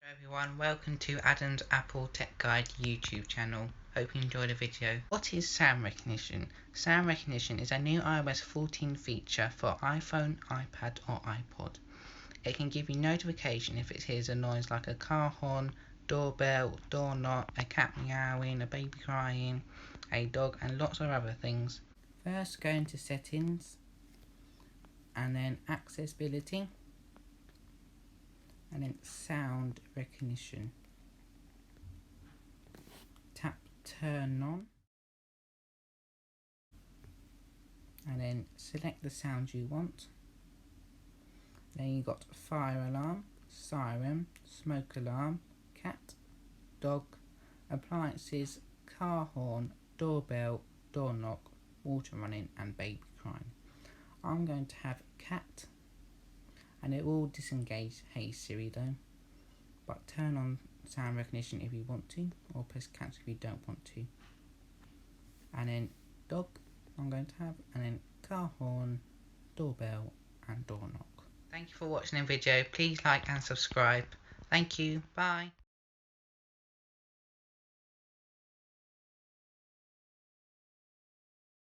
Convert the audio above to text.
Everyone, welcome to Adam's Apple Tech Guide YouTube channel. Hope you enjoyed the video. What is sound recognition? Sound recognition is a new iOS 14 feature for iPhone, iPad or iPod. It can give you notification if it hears a noise like a car horn, doorbell, door knock, a cat meowing, a baby crying, a dog and lots of other things. First go into settings and then accessibility. And then sound recognition. Tap turn on and then select the sound you want. Then you got fire alarm, siren, smoke alarm, cat, dog, appliances, car horn, doorbell, door knock, water running and baby crying. I'm going to have cat. And it will disengage Hey Siri though, but turn on sound recognition if you want to, or press cancel if you don't want to. And then dog I'm going to have, and then car horn, doorbell and door knock. Thank you for watching the video. Please like and subscribe. Thank you. Bye.